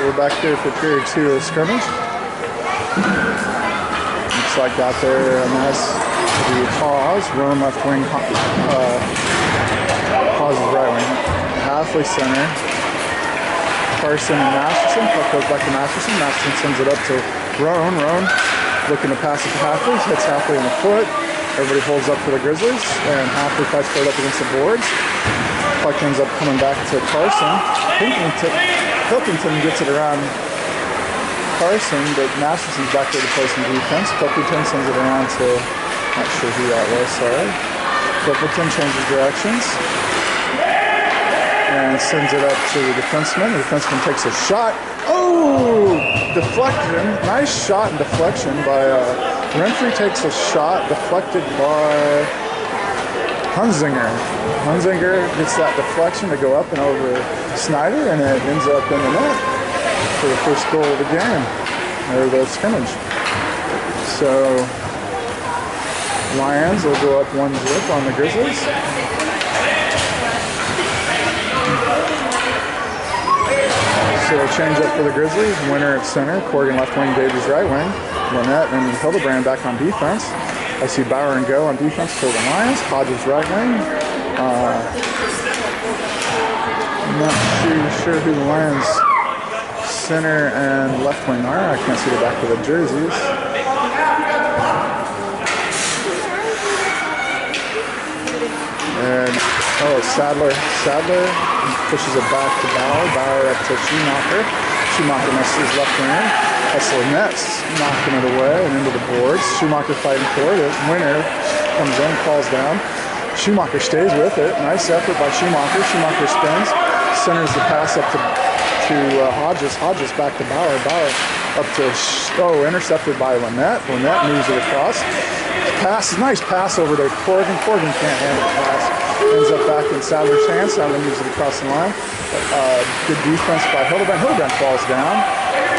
we're back here for period 2 of the scrimmage. Looks like out there a nice the Haws, Roan left wing, Haws is right wing. Halfway center. Carson and Masterson. Puck goes back to Masterson. Masterson sends it up to Roan. Roan looking to pass it to Halfley. Hits Halfley in the foot. Everybody holds up for the Grizzlies. And Halfley fights for it up against the boards. Puck ends up coming back to Carson. Pilkington gets it around Carson, but Masterson's back there to play some defense. Pilkington sends it around to, not sure who that was, sorry. Pilkington changes directions and sends it up to the defenseman. The defenseman takes a shot. Oh! Deflection. Nice shot and deflection by Renfrey takes a shot deflected by Hunzinger. Hunzinger gets that deflection to go up and over Snyder, and it ends up in the net for the first goal of the game, or the scrimmage. So Lions will go up 1-0 on the Grizzlies. So change up for the Grizzlies. Winner at center, Corrigan left wing, Davies right wing. Lynette and Hildebrand back on defense. I see Bauer and Go on defense for the Lions. Hodges right wing. I'm not too sure who the Lions center and left wing are. I can't see the back of the jerseys. And Sadler pushes it back to Bauer. Bauer up to Schumacher. Schumacher misses left wing. That's Lynette's knocking it away and into the boards. Schumacher fighting for it. Winner comes in, falls down. Schumacher stays with it. Nice effort by Schumacher. Schumacher spins, centers the pass up to Hodges. Hodges back to Bauer. Bauer up to, intercepted by Lynette. Lynette moves it across. Pass, nice pass over to Corrigan. Corrigan can't handle the pass. Ends up back in Sadler's hands. Sadler moves it across the line. Good defense by Hildebrand. Hildebrand falls down.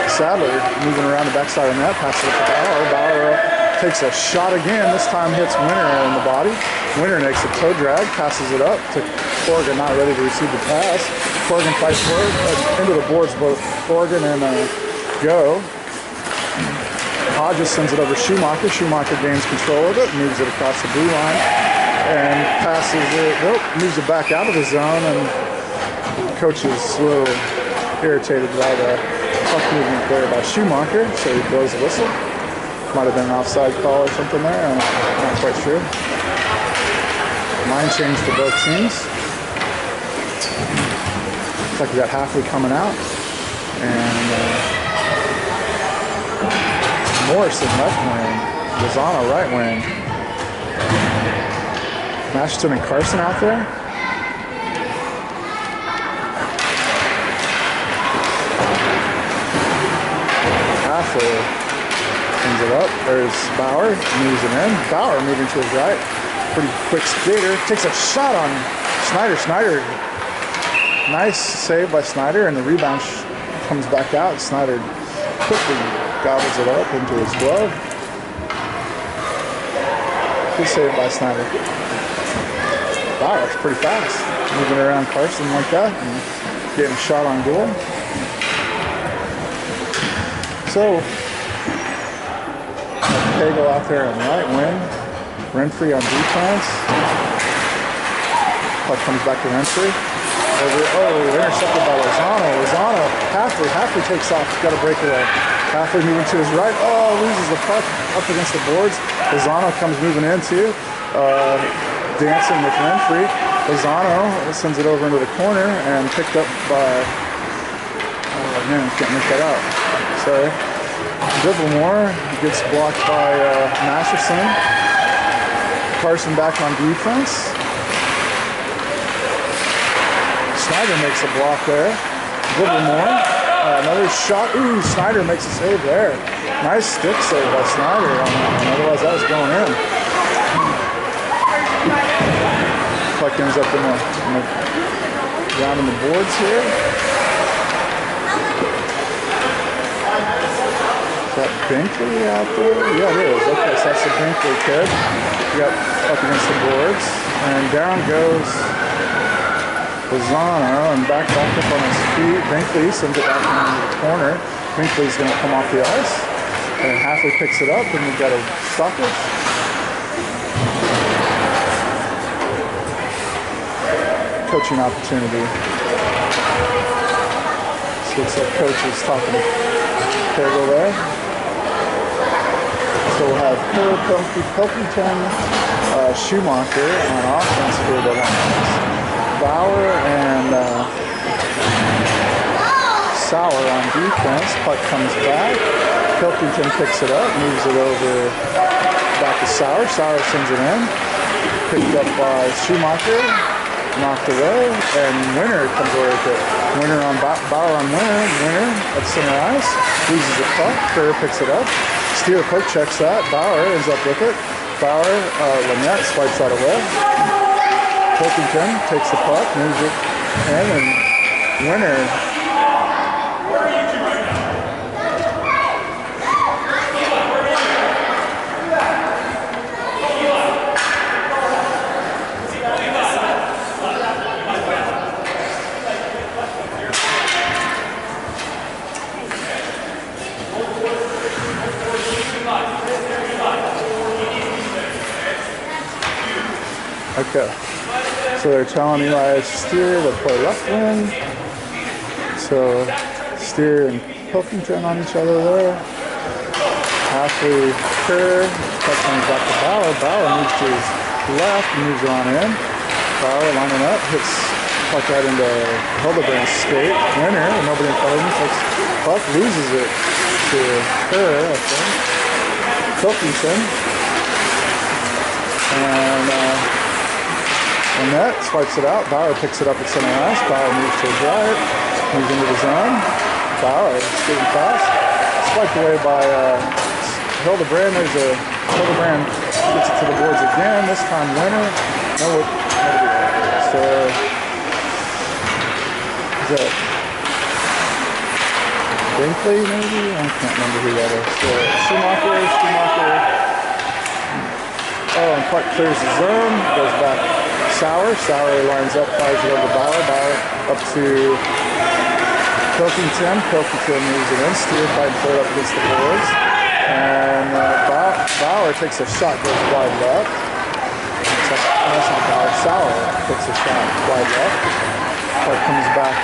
Sadler moving around the backside of the net, passes it to Bauer. Bauer takes a shot again. This time hits Winter in the body. Winter makes a toe drag, passes it up to Corrigan, not ready to receive the pass. Corrigan fights for it. Into the boards, both Corrigan and Go. Hodges sends it over Schumacher. Schumacher gains control of it, moves it across the blue line, and passes it. Moves it back out of the zone, and coach is a little irritated by the puck movement there by Schumacher, so he blows the whistle. Might have been an offside call or something there, I'm not quite sure. Line change for both teams. Looks like we got Halfley coming out, and Morrison left wing, Lozano right wing. Masterson and Carson out there. Halfway sends it up. There's Bauer, moves it in. Bauer moving to his right. Pretty quick skater. Takes a shot on Snyder. Snyder, nice save by Snyder, and the rebound comes back out. Snyder quickly gobbles it up into his glove. Good save by Snyder. Wow, that's pretty fast. Moving around Carson like that and getting a shot on goal. So, Pagel out there on the right wing. Renfrey on defense. Puck comes back to Renfrey. Intercepted by Lozano. Lozano, Halfley takes off. He's got a breakaway. Halfley moving to his right. Loses the puck up against the boards. Lozano comes moving in too. Dancing with Renfrey. Lozano sends it over into the corner and picked up by, can't make that out. Sorry. Livermore gets blocked by Masterson. Carson back on defense. Snyder makes a block there. Livermore, another shot. Ooh, Snyder makes a save there. Nice stick save by Snyder on that one. Otherwise, that was going in. Puck ends up down in the boards here. Is that Binkley out there? Yeah, it is. Okay, so that's the Binkley kid. We got up against the boards. And down goes Lozano and back up on his feet. Brinkley sends it back into the corner. Brinkley's going to come off the ice. And Halfley picks it up, and we've got a stoppage. Coaching opportunity. So looks like coach is talking to Pagel there. So we'll have Pilkington, Schumacher on offense for the Lions. Bauer and Sauer on defense. Puck comes back. Pilkington picks it up, moves it over back to Sauer. Sauer sends it in. Picked up by Schumacher. Knocked away, and Winter comes over with it. Winter on Bauer on Winter. Winter at center ice. Loses the puck. Kerr picks it up. Steer poke checks that. Bauer ends up with it. Bauer, Lynette swipes that away. Pilkington takes the puck, moves it in, and Winter. Okay, so they're telling Eli Steer to play left wing. So Steer and Pilkington on each other there. Halfway Kerr, touching back to Bauer. Bauer moves to his left, moves on in. Bauer lining up, hits puck right into Hildebrand's skate. Winner, nobody in front of him, takes puck, loses it to Kerr, I think. Pilkington. And Annette swipes it out. Bauer picks it up at center ice. Bauer moves to his right. Moves into the zone. Bauer skating fast. Swiped away by Hildebrand. Hildebrand gets it to the boards again. This time Winner. Nobody there. So is that Brinkley maybe? I can't remember who that is. So Schumacher. Oh, and puck clears the zone. Goes back. Sauer lines up, fires it over Bauer. Bauer up to Pilkington. Pilkington moves it in. Steer fighting for it up against the boards. And Bauer takes a shot, goes wide left. Sauer takes a shot wide left. Puck comes back.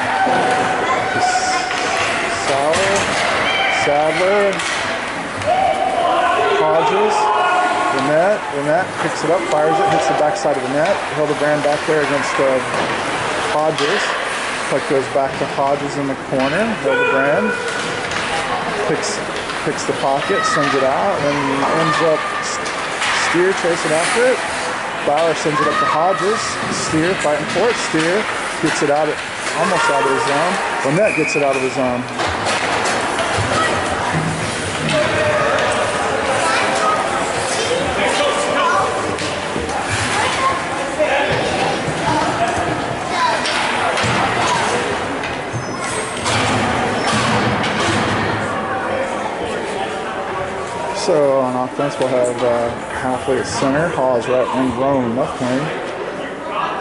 Sauer, Sadler, Hodges. Lynette picks it up, fires it, hits the backside of the net. Hildebrand back there against Hodges. Puck goes back to Hodges in the corner. Hildebrand picks the pocket, sends it out, and ends up Steer chasing after it. Bauer sends it up to Hodges. Steer fighting for it. Steer gets it out, almost out of the zone. Lynette gets it out of the zone. So on offense, we'll have Halfley at center, Hawes right wing, Roan left wing,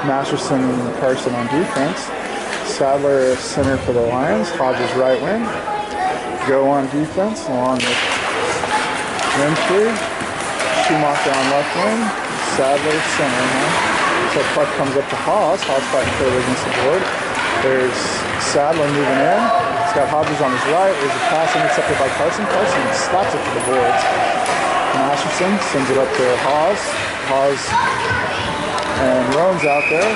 Masterson and Carson on defense, Sadler center for the Lions, Hodges right wing, Go on defense along with Winfrey, Schumacher on left wing, Sadler center. So puck comes up to Hawes fighting further against the board. There's Sadler moving in. He's got Hodges on his right. There's a pass intercepted by Carson. Carson slaps it to the boards. Masterson sends it up to Hawes. Hawes and Roan's out there.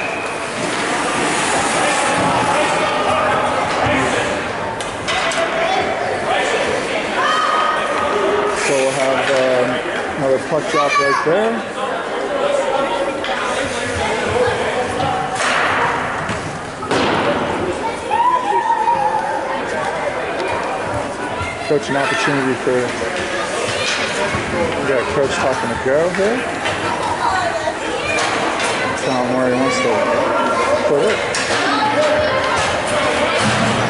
So we'll have another puck drop right there. Coach, an opportunity for, we got Coach talking to Go here. Tell him where he wants to put it.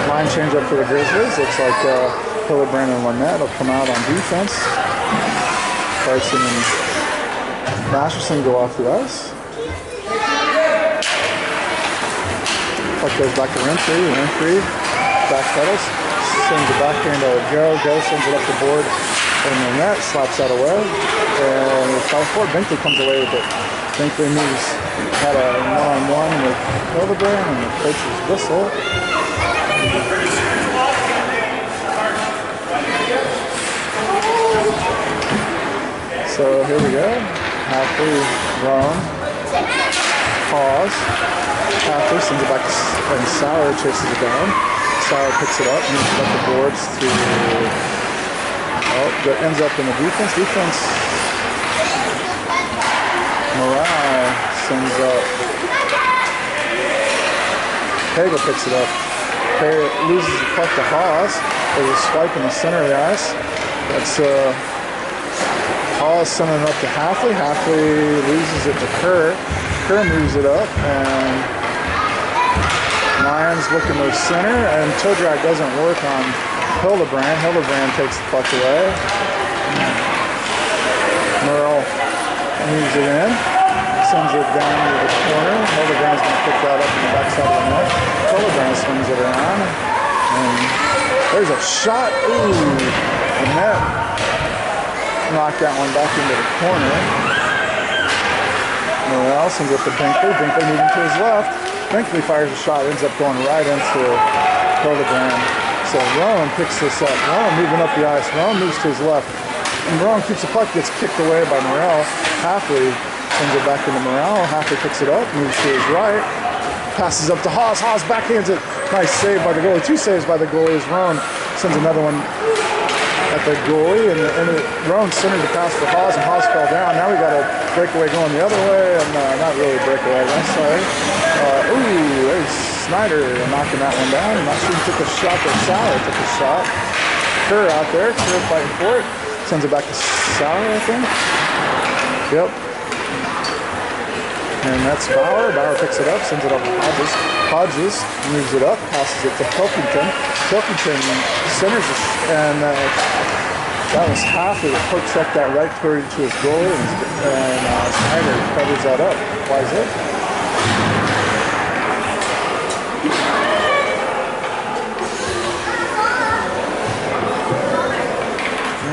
Line change up for the Grizzlies. Looks like Hildebrand and Lynette will come out on defense. Carson and Masterson go off the ice. Puck goes back to Winfrey. Back pedals. Sends it backhand to Go. Sends it up the board. And the net slaps that away. And with 5-4, Binkley comes away with it. Binkley had a one-on-one with Hildebrand and the coach's whistle. So here we go. Halfway Roan. Pause. Halfway sends it back to, and Sauer chases it down. Sauer picks it up, moves it up the boards to, that ends up in the defense. Morale sends up. Pega picks it up. Pega loses the puck to Haas. There's a swipe in the center of the ice. That's Haas sending it up to Halfley. Halfley loses it to Kerr. Kerr moves it up, and Lyons looking to center, and toe drag doesn't work on Hildebrand. Hildebrand takes the puck away. Merle moves it in, sends it down to the corner. Hildebrand's going to pick that up in the backside of the net. Hildebrand swings it around, and there's a shot. Ooh, the net knocked that one back into the corner. Morale sends it to Binkley. Binkley moving to his left. Binkley fires a shot, ends up going right into Hildebrand. So Rowan picks this up. Rowan moving up the ice. Rowan moves to his left. And Rowan keeps the puck, gets kicked away by Morale. Halfley sends it back into Morale. Halfley picks it up, moves to his right. Passes up to Haas. Haas backhands it. Nice save by the goalie. 2 saves by the goalie as Rowan sends another one at the goalie, and Rowan centered the pass for Haas, and Haas fell down. Now we got a breakaway going the other way, and not really a breakaway, I'm sorry. There's Snyder knocking that one down. I'm not sure he took a shot, but Sauer took a shot. Kerr out there, Kerr fighting for it. Sends it back to Sauer, I think. Yep. And that's Bauer. Bauer picks it up, sends it up to Hodges. Hodges moves it up, passes it to Pilkington. Pilkington centers it, and that was Halfley that poke checked that right toward to his goalie, and Snyder covers that up. Why is it?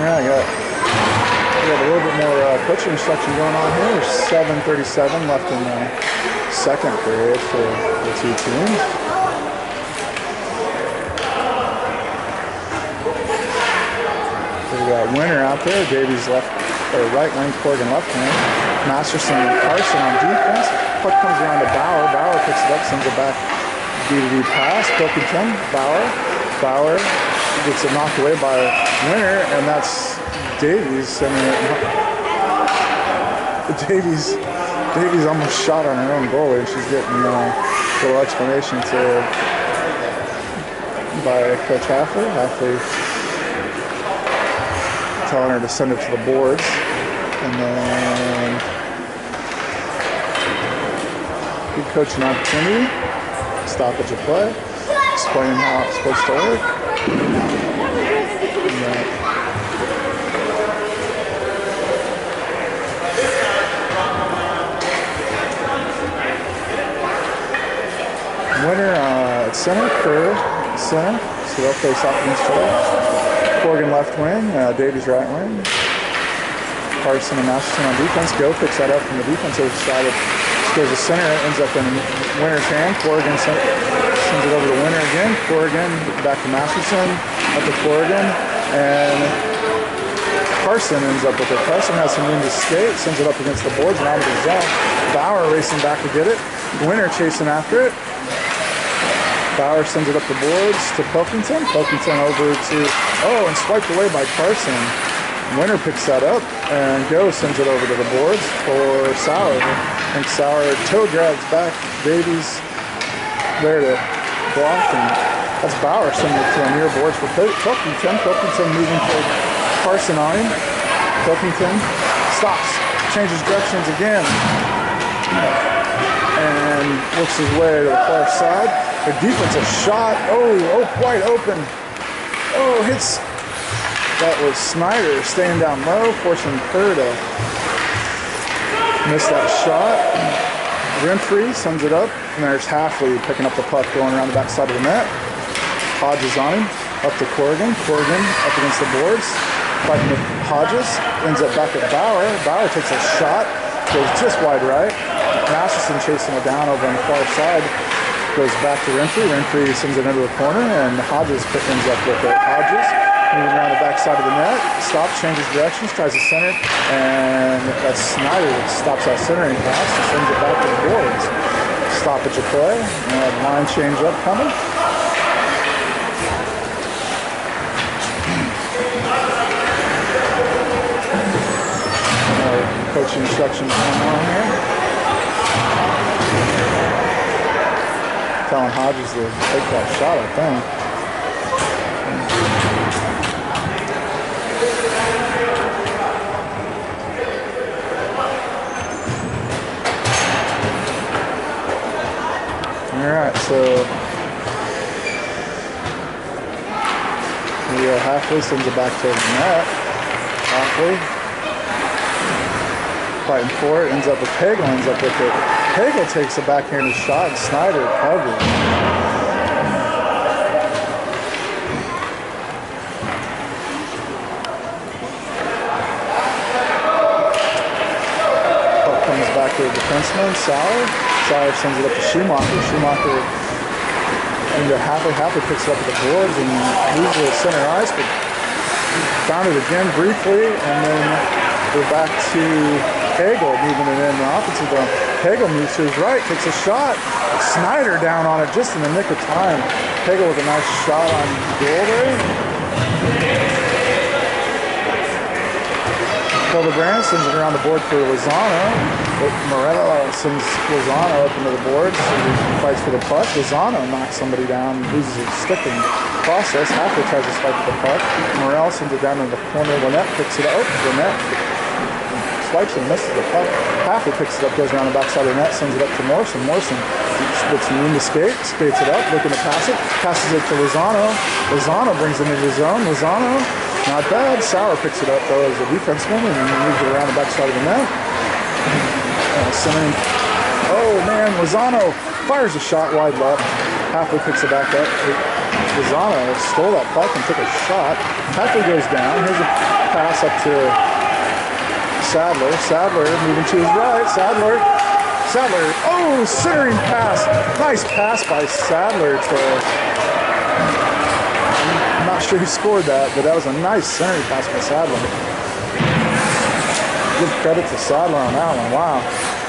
Yeah, we got a little bit more pitching instruction going on here. There's 7:37 left in the second period for the two teams. So we got Winter out there. Davies left or right wing, Corrigan left wing. Masterson and Carson on defense. Puck comes around to Bauer. Bauer picks it up, sends it back. D-to-D pass. Pilkington. Bauer gets it knocked away by Winter, and that's Davies sending it. Davies almost shot on her own goalie, and she's getting a little explanation by Coach Halfley. Halfley telling her to send it to the boards, and then good coaching opportunity. Stoppage of play, explaining how it's supposed to work. Winner at center, Kerr center, so they'll face off against each other. Corrigan left wing, Davies right wing. Carson and Masterson on defense. Go picks that up from the defensive side. Goes to center, ends up in Winter's hand. Corrigan sends it over to Winter again. Corrigan back to Masterson, up to Corrigan, and Carson ends up with it. Carson has some room to skate, sends it up against the boards and out of the zone. Bauer racing back to get it. Winter chasing after it. Bauer sends it up the boards to Pilkington. Pilkington over to, and swiped away by Carson. Winter picks that up, and Go sends it over to the boards for Sauer. I think Sauer toe drags back Davies there to block, and that's Bauer sending it to the near boards for Pilkington. Pilkington moving for Carson on him. Pilkington stops, changes directions again, and works his way to the far side. The defensive shot, wide open. Hits. That was Snyder staying down low, forcing Kerr to miss that shot. Renfrey sends it up, and there's Halfley picking up the puck going around the backside of the net. Hodges on him, up to Corrigan. Corrigan up against the boards, fighting with Hodges, ends up back at Bauer. Bauer takes a shot, goes just wide right. Masterson chasing it down over on the far side, goes back to Renfrey. Renfrey sends it into the corner, and Hodges ends up with it. Hodges moving around the backside of the net, stops, changes directions, tries to center, and that's Snyder that stops that centering pass and sends it back to the boards. Stoppage of play, and line change up coming. Coaching instructions going on here. Telling Hodges to take that shot, I think. Alright, so Halfway sends it back to the net. Halfway fighting for it, ends up with Pagel, ends up with it. Pagel takes a backhanded shot, and Snyder covers. Puck comes back to the defenseman, Sauer. Sauer sends it up to Schumacher. Schumacher into Halfway. Halfway picks it up at the boards and loses it at center ice, but found it again briefly, and then we're back to Pagel moving it in the offensive zone. Pagel moves to his right, takes a shot. Snyder down on it just in the nick of time. Pagel with a nice shot on goal there. Hildebrand sends it around the board for Lozano. Moretta sends Lozano up into the boards. He fights for the puck. Lozano knocks somebody down, loses his stick in the process. Halfway tries to fight for the puck. Morel sends it down in the corner. Lynette picks it up. Lynette swipes and misses the puck. Halfway picks it up, goes around the backside of the net, sends it up to Morrison. Morrison gets room to skate, skates it up, looking to pass it, passes it to Lozano. Lozano brings it into the zone. Lozano, not bad. Sauer picks it up though as a defenseman and moves it around the backside of the net. Oh man, Lozano fires a shot wide left. Halfway picks it back up. Lozano stole that puck and took a shot. Halfway goes down. Here's a pass up to Sadler. Sadler moving to his right. Sadler. Oh, centering pass. Nice pass by Sadler to. I'm not sure he scored that, but that was a nice centering pass by Sadler. Give credit to Sadler on that one. Wow.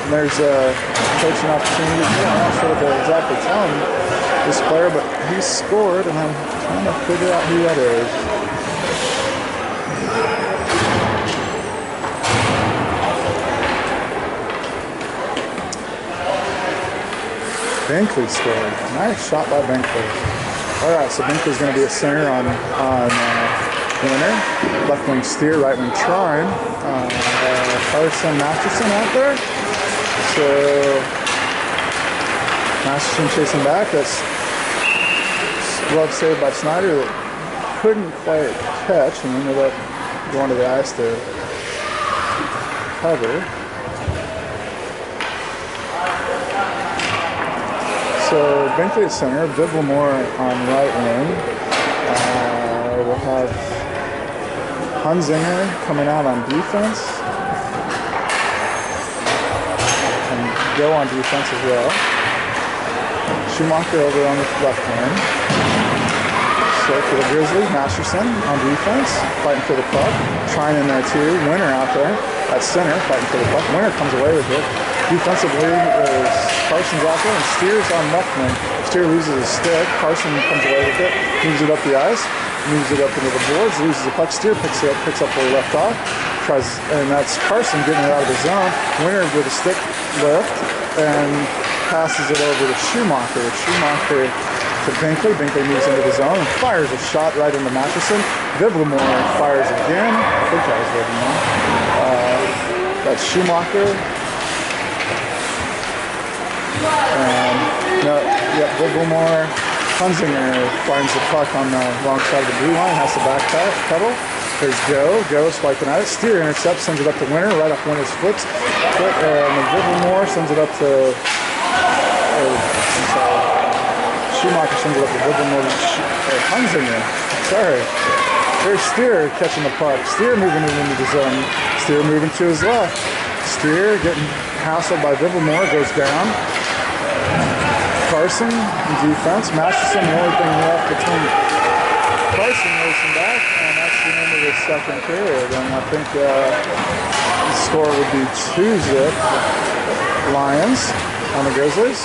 And there's a coaching opportunity here. I'm not sure what they're exactly telling this player, but he scored, and I'm trying to figure out who that is. Binkley scored. Nice shot by Binkley. All right, so Binkley's going to be a center on Winner. Left wing Steer, right wing Trine. Carson Masterson out there. So Masterson chasing back. That's glove saved by Snyder that couldn't quite catch and ended up going to the ice to cover. So Binkley at center, Viblemore on right wing. We'll have Hunzinger coming out on defense. And Go on defense as well. Schumacher over on the left wing. So for the Grizzlies, Masterson on defense, fighting for the puck. Trying in there too. Winner out there at center, fighting for the puck. Winner comes away with it. Defensively is Carson's out there and Steer's on left wing. Steer loses his stick. Carson comes away with it, moves it up the ice, moves it up into the boards, loses the puck. Steer picks up where he left off. And that's Carson getting it out of the zone. Winner with a stick lift and passes it over to Schumacher. Schumacher to Binkley. Binkley moves into the zone and fires a shot right into Matheson. Viblemore fires again. I think that was Viblemore. That's Schumacher. Viblemore. Hunzinger finds the puck on the wrong side of the blue line, has to back pedal. Here's Go spiking at it. Steer intercepts, sends it up to Winter, right off Winter's foot. And Livermore sends it up to, Schumacher sends it up to Livermore. Hunzinger, sorry. There's Steer catching the puck. Steer moving into the zone. Steer moving to his left. Steer getting hassled by Livermore, goes down. Carson in defense. Masterson, the only thing left between Carson racing back, and that's the end of the second period. And I think the score would be 2-0 Lions on the Grizzlies.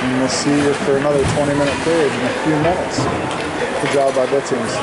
And we'll see you for another 20-minute period in a few minutes. Good job by both teams.